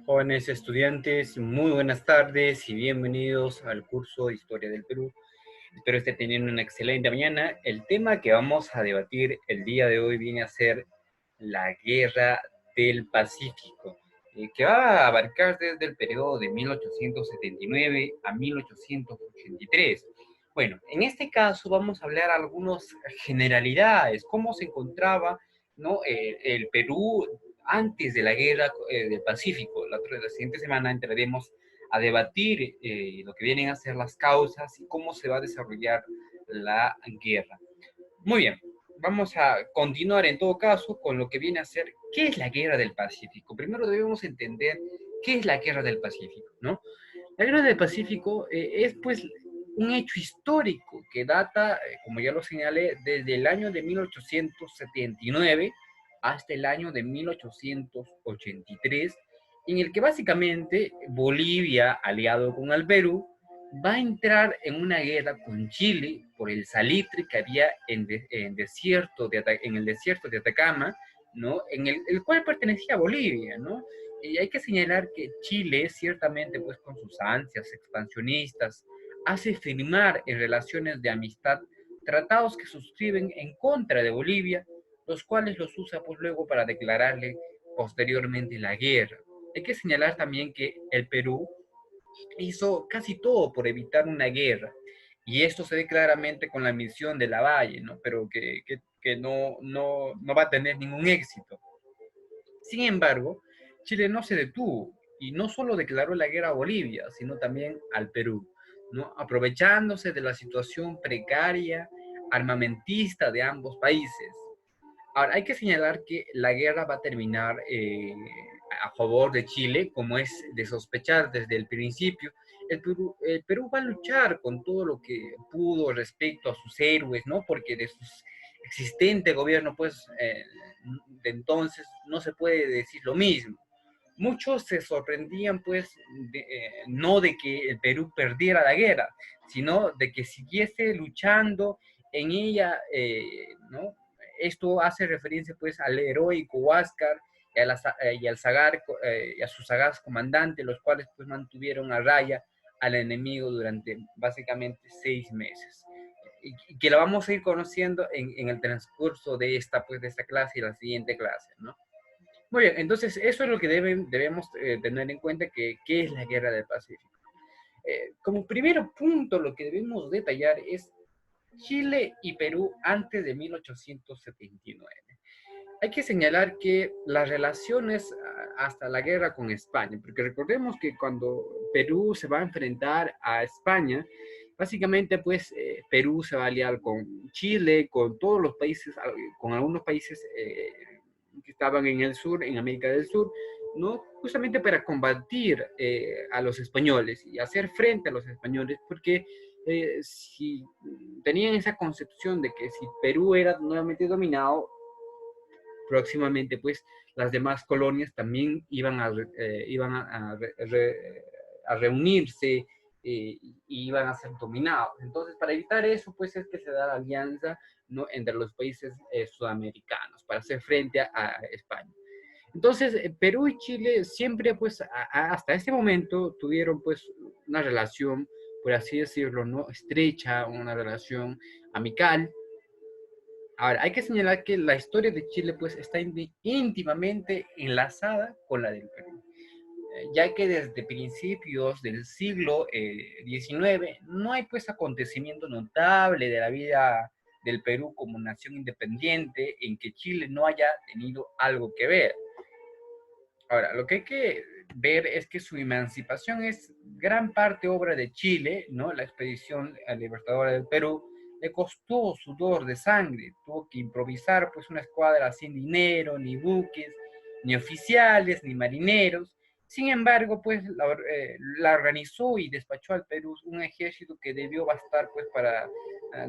Jóvenes estudiantes, muy buenas tardes y bienvenidos al curso de Historia del Perú. Espero estén teniendo una excelente mañana. El tema que vamos a debatir el día de hoy viene a ser la Guerra del Pacífico, que va a abarcar desde el periodo de 1879 a 1883. Bueno, en este caso vamos a hablar algunas generalidades, cómo se encontraba, ¿no? El Perú antes de la Guerra del Pacífico. La siguiente semana entraremos a debatir lo que vienen a ser las causas y cómo se va a desarrollar la guerra. Muy bien, vamos a continuar en todo caso con lo que viene a ser qué es la Guerra del Pacífico. Primero debemos entender qué es la Guerra del Pacífico, ¿no? La Guerra del Pacífico es pues un hecho histórico que data, como ya lo señalé, desde el año de 1879 hasta el año de 1883, en el que básicamente Bolivia, aliado con el Perú, va a entrar en una guerra con Chile por el salitre que había en el desierto de Atacama, ¿no? El cual pertenecía a Bolivia, ¿no? Y hay que señalar que Chile, ciertamente, pues con sus ansias expansionistas, hace firmar en relaciones de amistad tratados que suscriben en contra de Bolivia, los cuales los usa pues luego para declararle posteriormente la guerra. Hay que señalar también que el Perú hizo casi todo por evitar una guerra, y esto se ve claramente con la misión de Lavalle, ¿no? Pero que no va a tener ningún éxito. Sin embargo, Chile no se detuvo y no solo declaró la guerra a Bolivia, sino también al Perú, ¿no? Aprovechándose de la situación precaria armamentista de ambos países. Ahora, hay que señalar que la guerra va a terminar a favor de Chile, como es de sospechar desde el principio. El Perú va a luchar con todo lo que pudo respecto a sus héroes, ¿no? Porque de su existente gobierno, pues, de entonces no se puede decir lo mismo. Muchos se sorprendían, pues, no de que el Perú perdiera la guerra, sino de que siguiese luchando en ella, ¿no? Esto hace referencia, pues, al heroico Huáscar y a su sagaz comandante, los cuales, pues, mantuvieron a raya al enemigo durante básicamente 6 meses. Y que lo vamos a ir conociendo en el transcurso de esta clase y la siguiente clase, ¿no? Muy bien, entonces eso es lo que debemos tener en cuenta, que es la Guerra del Pacífico. Como primer punto, lo que debemos detallar es Chile y Perú antes de 1879. Hay que señalar que las relaciones hasta la guerra con España, porque recordemos que cuando Perú se va a enfrentar a España, básicamente pues Perú se va a aliar con Chile, con todos los países, con algunos países que estaban en el sur, en América del Sur, ¿no? Justamente para combatir a los españoles y hacer frente a los españoles, porque si tenían esa concepción de que si Perú era nuevamente dominado, próximamente pues las demás colonias también iban a reunirse y iban a ser dominados. Entonces, para evitar eso, pues es que se da la alianza, ¿no? Entre los países sudamericanos para hacer frente a España. Entonces, Perú y Chile siempre, pues, hasta este momento tuvieron, pues, una relación, por así decirlo, ¿no? Estrecha, una relación amical. Ahora, hay que señalar que la historia de Chile, pues, está íntimamente enlazada con la del Perú, ya que desde principios del siglo XIX no hay, pues, acontecimiento notable de la vida del Perú como nación independiente en que Chile no haya tenido algo que ver. Ahora, lo que hay que ver es que su emancipación es gran parte obra de Chile, ¿no? La expedición libertadora del Perú le costó sudor de sangre, tuvo que improvisar pues una escuadra sin dinero, ni buques, ni oficiales, ni marineros. Sin embargo, pues la organizó y despachó al Perú un ejército que debió bastar pues para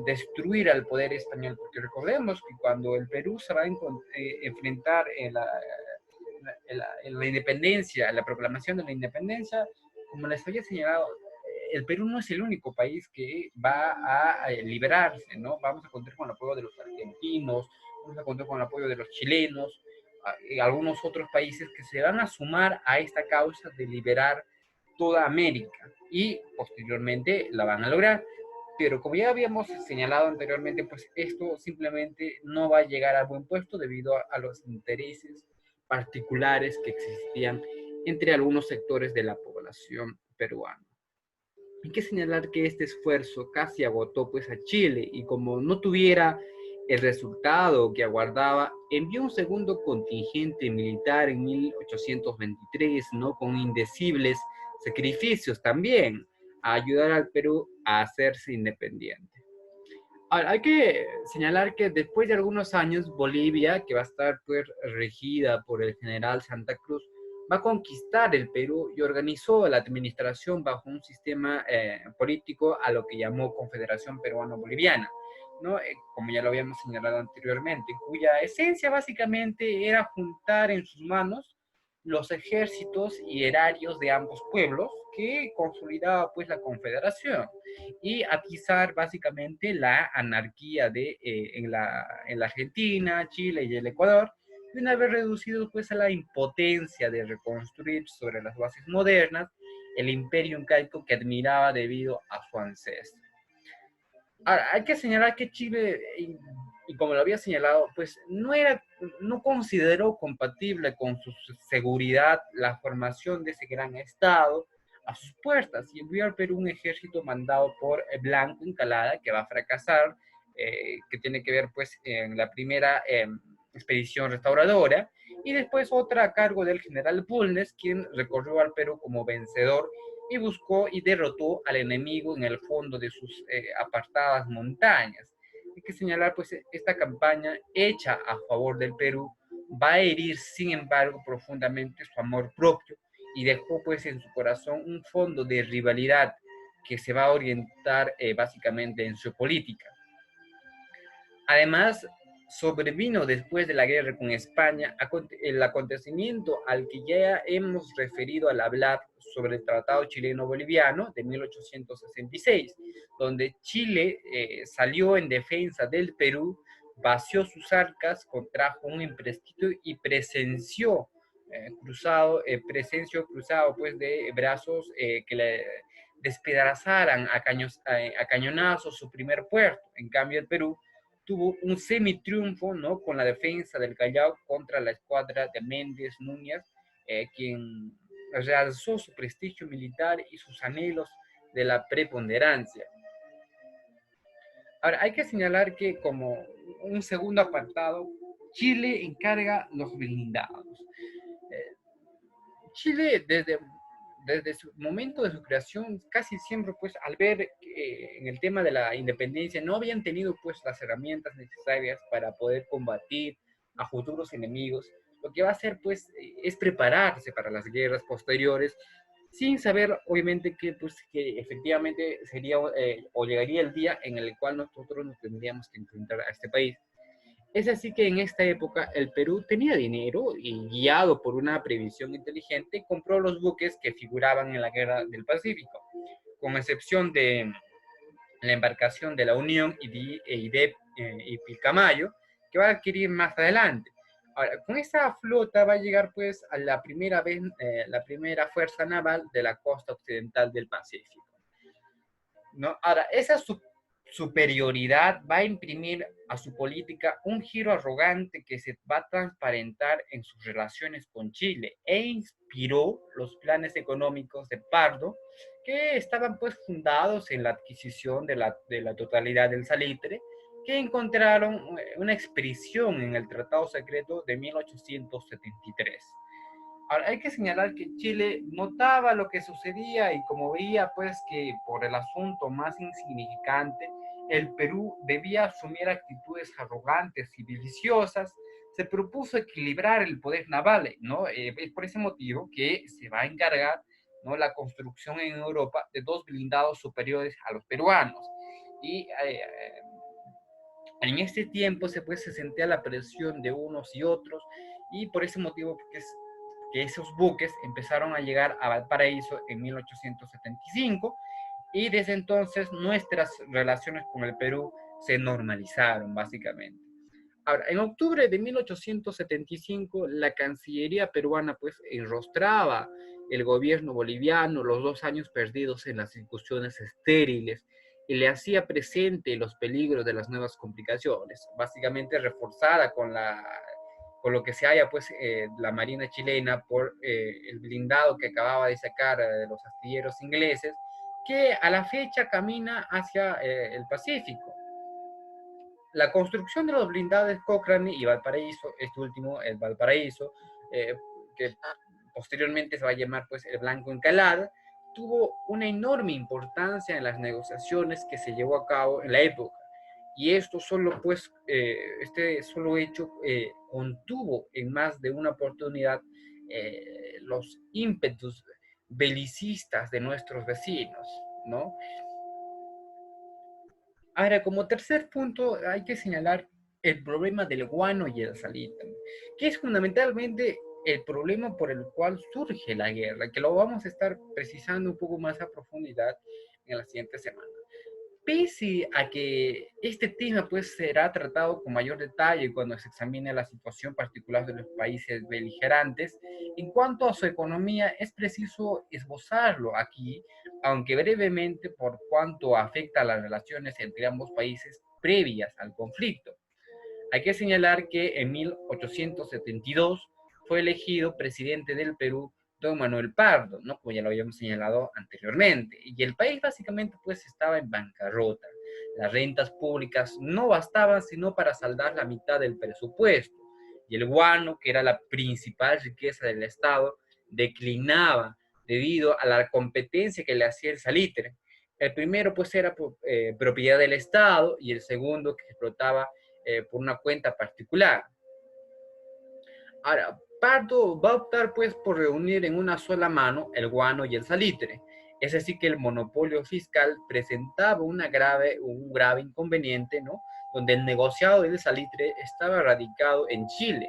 destruir al poder español, porque recordemos que cuando el Perú se va a enfrentar en la independencia, la proclamación de la independencia, como les había señalado, el Perú no es el único país que va a liberarse, ¿no? Vamos a contar con el apoyo de los argentinos, vamos a contar con el apoyo de los chilenos. y algunos otros países que se van a sumar a esta causa de liberar toda América y posteriormente la van a lograr. Pero como ya habíamos señalado anteriormente, pues esto simplemente no va a llegar a buen puesto debido a los intereses particulares que existían entre algunos sectores de la población peruana. Hay que señalar que este esfuerzo casi agotó pues a Chile y como no tuviera el resultado que aguardaba, envió un segundo contingente militar en 1823, ¿no? Con indecibles sacrificios también, a ayudar al Perú a hacerse independiente. Ahora, hay que señalar que después de algunos años, Bolivia, que va a estar pues, regida por el general Santa Cruz, va a conquistar el Perú y organizó la administración bajo un sistema político a lo que llamó Confederación Peruano-Boliviana, ¿no? Como ya lo habíamos señalado anteriormente, cuya esencia básicamente era juntar en sus manos los ejércitos y erarios de ambos pueblos que consolidaba pues la confederación y atizar básicamente la anarquía en la Argentina, Chile y el Ecuador, y una vez reducido pues a la impotencia de reconstruir sobre las bases modernas el imperio incaico que admiraba debido a su ancestro. Ahora, hay que señalar que Chile, y como lo había señalado, pues no consideró compatible con su seguridad la formación de ese gran estado a sus puertas y envió al Perú un ejército mandado por Blanco Encalada que va a fracasar, que tiene que ver pues en la primera expedición restauradora y después otra a cargo del general Bulnes, quien recorrió al Perú como vencedor y buscó y derrotó al enemigo en el fondo de sus apartadas montañas. Hay que señalar, pues, esta campaña hecha a favor del Perú va a herir, sin embargo, profundamente su amor propio y dejó, pues, en su corazón un fondo de rivalidad que se va a orientar básicamente en su política. Además, sobrevino después de la guerra con España el acontecimiento al que ya hemos referido al hablar sobre el Tratado Chileno-Boliviano de 1866, donde Chile salió en defensa del Perú, vació sus arcas, contrajo un empréstito y presenció cruzado pues, de brazos que le despedazaran a cañonazos su primer puerto. En cambio, el Perú tuvo un semi-triunfo, ¿no? Con la defensa del Callao contra la escuadra de Méndez Núñez, quien realzó su prestigio militar y sus anhelos de la preponderancia. Ahora, hay que señalar que como un segundo apartado, Chile encarga los blindados. Eh, Chile desde su momento de su creación, casi siempre, pues, al ver que en el tema de la independencia no habían tenido, pues, las herramientas necesarias para poder combatir a futuros enemigos, lo que va a hacer, pues, es prepararse para las guerras posteriores, sin saber, obviamente, que efectivamente sería o llegaría el día en el cual nosotros nos tendríamos que enfrentar a este país. Es así que en esta época el Perú tenía dinero y guiado por una previsión inteligente compró los buques que figuraban en la Guerra del Pacífico, con excepción de la embarcación de la Unión y Pilcamayo, que va a adquirir más adelante. Ahora, con esta flota va a llegar pues a la primera fuerza naval de la costa occidental del Pacífico, ¿no? Ahora, esa superioridad va a imprimir a su política un giro arrogante que se va a transparentar en sus relaciones con Chile e inspiró los planes económicos de Pardo, que estaban pues fundados en la adquisición de la totalidad del salitre, que encontraron una expresión en el Tratado Secreto de 1873. Ahora, hay que señalar que Chile notaba lo que sucedía y como veía pues que por el asunto más insignificante, el Perú debía asumir actitudes arrogantes y deliciosas, se propuso equilibrar el poder naval, ¿no? Es por ese motivo que se va a encargar, ¿no? La construcción en Europa de dos blindados superiores a los peruanos. Y en este tiempo se sentía la presión de unos y otros y por ese motivo que esos buques empezaron a llegar a Valparaíso en 1875 y desde entonces nuestras relaciones con el Perú se normalizaron básicamente. Ahora, en octubre de 1875, la Cancillería peruana pues enrostraba el gobierno boliviano los 2 años perdidos en las discusiones estériles y le hacía presente los peligros de las nuevas complicaciones, básicamente reforzada con lo que se halla pues la Marina chilena por el blindado que acababa de sacar de los astilleros ingleses, que a la fecha camina hacia el Pacífico. La construcción de los blindados Cochrane y Valparaíso, este último, el Valparaíso, eh, que posteriormente se va a llamar pues el Blanco Encalada, tuvo una enorme importancia en las negociaciones que se llevó a cabo en la época. Y esto solo, pues, este solo hecho contuvo en más de una oportunidad los ímpetus belicistas de nuestros vecinos, ¿no? Ahora, como tercer punto, hay que señalar el problema del guano y el salitre, que es fundamentalmente el problema por el cual surge la guerra, que lo vamos a estar precisando un poco más a profundidad en la siguiente semana. Pese a que este tema pues será tratado con mayor detalle cuando se examine la situación particular de los países beligerantes, en cuanto a su economía es preciso esbozarlo aquí, aunque brevemente por cuanto afecta a las relaciones entre ambos países previas al conflicto. Hay que señalar que en 1872 fue elegido presidente del Perú don Manuel Pardo, ¿no? Como ya lo habíamos señalado anteriormente. Y el país básicamente pues estaba en bancarrota. Las rentas públicas no bastaban sino para saldar la mitad del presupuesto. Y el guano, que era la principal riqueza del Estado, declinaba debido a la competencia que le hacía el salitre. El primero pues era propiedad del Estado y el segundo que explotaba por una cuenta particular. Ahora, Pardo va a optar pues por reunir en una sola mano el guano y el salitre. Es así que el monopolio fiscal presentaba un grave inconveniente, ¿no? Donde el negociado del salitre estaba radicado en Chile.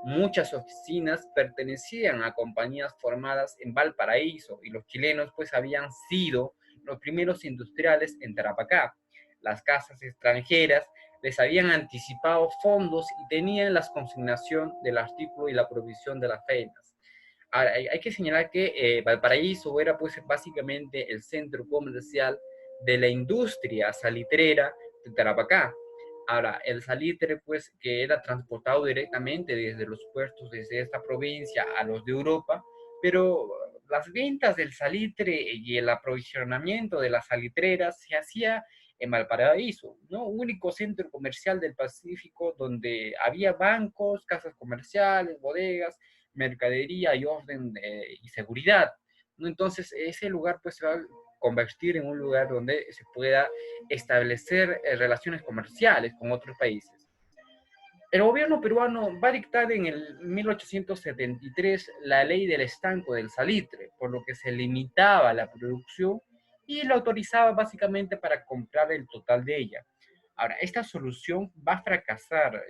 Muchas oficinas pertenecían a compañías formadas en Valparaíso y los chilenos pues habían sido los primeros industriales en Tarapacá. Las casas extranjeras les habían anticipado fondos y tenían la consignación del artículo y la provisión de las fenas. Ahora, hay que señalar que Valparaíso era pues básicamente el centro comercial de la industria salitrera de Tarapacá. Ahora, el salitre pues que era transportado directamente desde los puertos desde esta provincia a los de Europa, pero las ventas del salitre y el aprovisionamiento de las salitreras se hacía en Valparaíso, ¿no? Único centro comercial del Pacífico donde había bancos, casas comerciales, bodegas, mercadería y orden y seguridad, ¿no? Entonces, ese lugar pues se va a convertir en un lugar donde se pueda establecer relaciones comerciales con otros países. El gobierno peruano va a dictar en el 1873 la ley del estanco del salitre, por lo que se limitaba la producción y la autorizaba básicamente para comprar el total de ella. Ahora, esta solución va a fracasar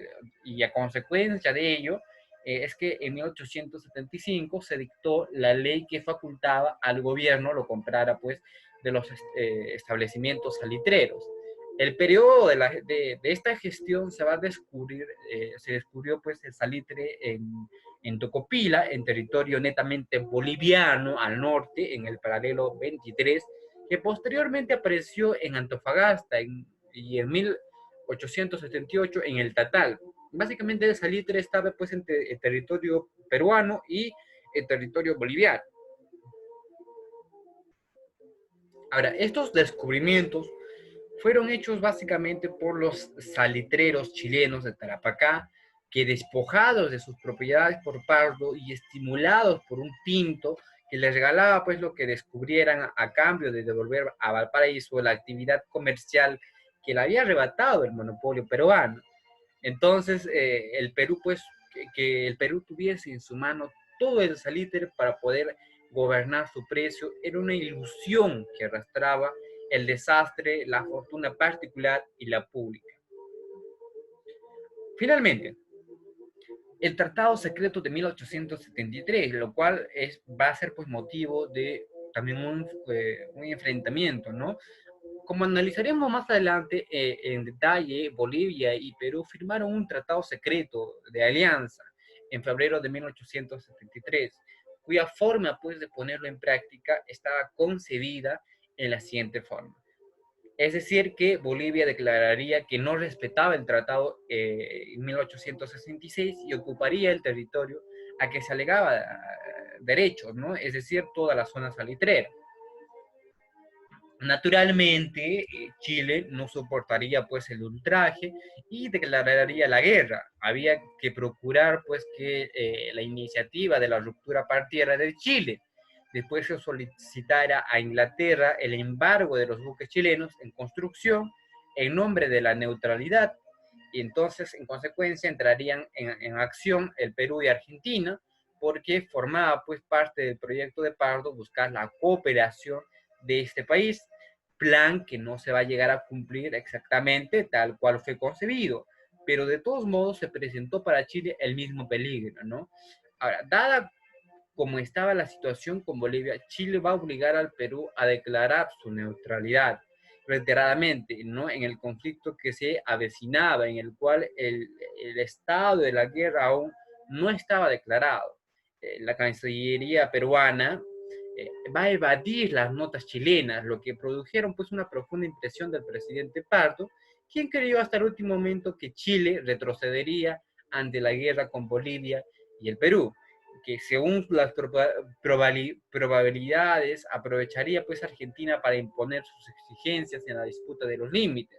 y a consecuencia de ello es que en 1875 se dictó la ley que facultaba al gobierno lo comprara pues de los establecimientos salitreros. El periodo de esta gestión se va a descubrir, se descubrió pues el salitre en Tocopila, en territorio netamente boliviano al norte, en el paralelo 23, que posteriormente apareció en Antofagasta y en 1878 en el Tatal. Básicamente el salitre estaba pues entre el territorio peruano y el territorio boliviano. Ahora, estos descubrimientos fueron hechos básicamente por los salitreros chilenos de Tarapacá, que despojados de sus propiedades por Pardo y estimulados por un Pinto que les regalaba pues lo que descubrieran a cambio de devolver a Valparaíso la actividad comercial que le había arrebatado el monopolio peruano. Entonces, el Perú, pues, que el Perú tuviese en su mano todo el salitre para poder gobernar su precio, era una ilusión que arrastraba el desastre, la fortuna particular y la pública. Finalmente, el Tratado Secreto de 1873, lo cual va a ser pues motivo de también un enfrentamiento, ¿no? como analizaremos más adelante en detalle, Bolivia y Perú firmaron un tratado secreto de alianza en febrero de 1873, cuya forma pues de ponerlo en práctica estaba concebida en la siguiente forma. Es decir, que Bolivia declararía que no respetaba el tratado en 1866 y ocuparía el territorio a que se alegaba derechos, ¿no? Es decir, toda la zona salitrera. Naturalmente, Chile no soportaría pues el ultraje y declararía la guerra. Había que procurar pues que la iniciativa de la ruptura partiera de Chile. Después se solicitara a Inglaterra el embargo de los buques chilenos en construcción en nombre de la neutralidad. Y entonces, en consecuencia, entrarían en acción el Perú y Argentina, porque formaba pues parte del proyecto de Pardo buscar la cooperación de este país, plan que no se va a llegar a cumplir exactamente tal cual fue concebido, pero de todos modos se presentó para Chile el mismo peligro, ¿no? Ahora, dada como estaba la situación con Bolivia, Chile va a obligar al Perú a declarar su neutralidad reiteradamente, ¿no? En el conflicto que se avecinaba, en el cual el estado de la guerra aún no estaba declarado. La Cancillería peruana va a evadir las notas chilenas, lo que produjeron pues una profunda impresión del presidente Pardo, quien creyó hasta el último momento que Chile retrocedería ante la guerra con Bolivia y el Perú, que según las probabilidades aprovecharía pues Argentina para imponer sus exigencias en la disputa de los límites.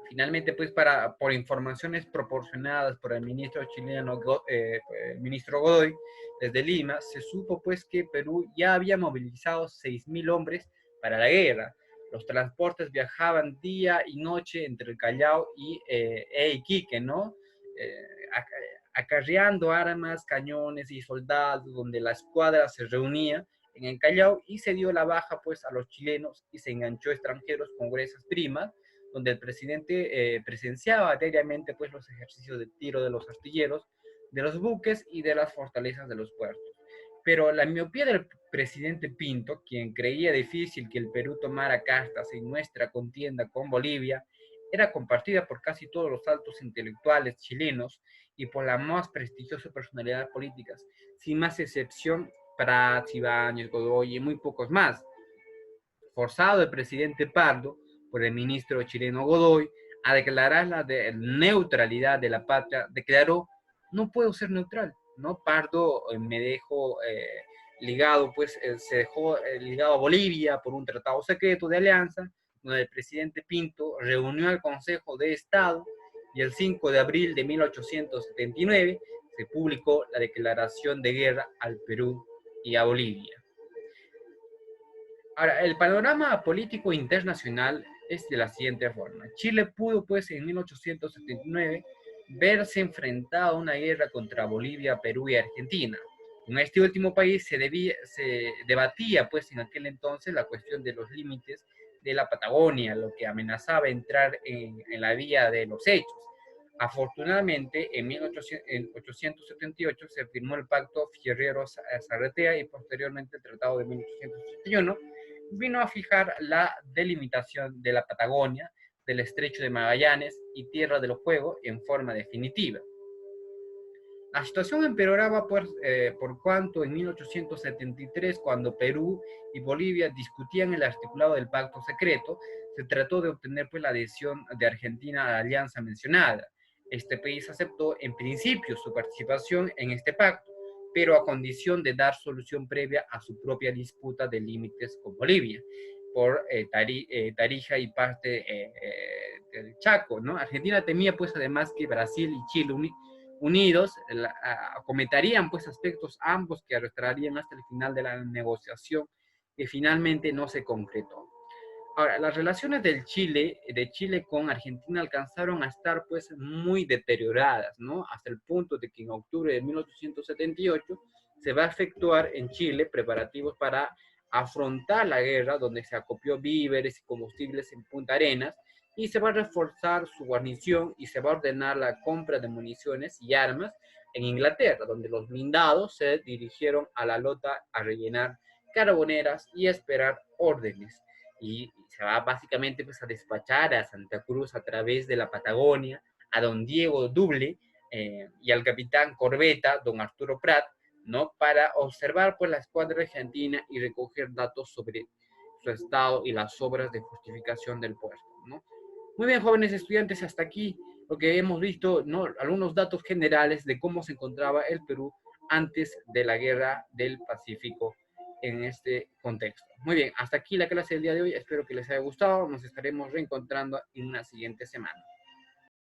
Finalmente, pues por informaciones proporcionadas por el ministro chileno, el ministro Godoy, desde Lima, se supo pues que Perú ya había movilizado 6.000 hombres para la guerra. Los transportes viajaban día y noche entre el Callao y Iquique, ¿no? Eh, acarreando armas, cañones y soldados, donde la escuadra se reunía en el Callao y se dio la baja pues a los chilenos y se enganchó extranjeros con gruesas primas, donde el presidente presenciaba diariamente pues, los ejercicios de tiro de los artilleros, de los buques y de las fortalezas de los puertos. Pero la miopía del presidente Pinto, quien creía difícil que el Perú tomara cartas en nuestra contienda con Bolivia, era compartida por casi todos los altos intelectuales chilenos y por las más prestigiosas personalidades políticas, sin más excepción Prats, Ibáñez, Godoy y muy pocos más. Forzado el presidente Pardo por el ministro chileno Godoy a declarar la neutralidad de la patria, declaró, no puedo ser neutral, ¿no? Pardo me dejó ligado, pues se dejó ligado a Bolivia por un tratado secreto de alianza, donde el presidente Pinto reunió al Consejo de Estado y el 5 de abril de 1879 se publicó la declaración de guerra al Perú y a Bolivia. Ahora, el panorama político internacional es de la siguiente forma. Chile pudo, pues, en 1879 verse enfrentado a una guerra contra Bolivia, Perú y Argentina. En este último país se debatía, pues, en aquel entonces la cuestión de los límites de la Patagonia, lo que amenazaba entrar en la vía de los hechos. Afortunadamente, en 1878 se firmó el Pacto Fierrero-Zarratea y posteriormente el Tratado de 1881, vino a fijar la delimitación de la Patagonia, del Estrecho de Magallanes y Tierra del Fuego en forma definitiva. La situación empeoraba por cuanto en 1873, cuando Perú y Bolivia discutían el articulado del pacto secreto, se trató de obtener pues, la adhesión de Argentina a la alianza mencionada. Este país aceptó en principio su participación en este pacto, pero a condición de dar solución previa a su propia disputa de límites con Bolivia por Tarija y parte del Chaco, ¿no? Argentina temía pues además que Brasil y Chile unidos comentarían pues aspectos ambos que arrastrarían hasta el final de la negociación que finalmente no se concretó. Ahora, las relaciones de Chile con Argentina alcanzaron a estar pues muy deterioradas, ¿no? Hasta el punto de que en octubre de 1878 se va a efectuar en Chile preparativos para afrontar la guerra, donde se acopió víveres y combustibles en Punta Arenas, y se va a reforzar su guarnición y se va a ordenar la compra de municiones y armas en Inglaterra, donde los blindados se dirigieron a la Lota a rellenar carboneras y esperar órdenes. y se va básicamente pues, a despachar a Santa Cruz a través de la Patagonia, a don Diego Duble y al capitán corbeta, don Arturo Prat, ¿no? Para observar pues, la escuadra argentina y recoger datos sobre su estado y las obras de justificación del puerto, ¿no? Muy bien, jóvenes estudiantes, hasta aquí lo que hemos visto, ¿no? Algunos datos generales de cómo se encontraba el Perú antes de la Guerra del Pacífico en este contexto. Muy bien, hasta aquí la clase del día de hoy. Espero que les haya gustado. Nos estaremos reencontrando en una siguiente semana.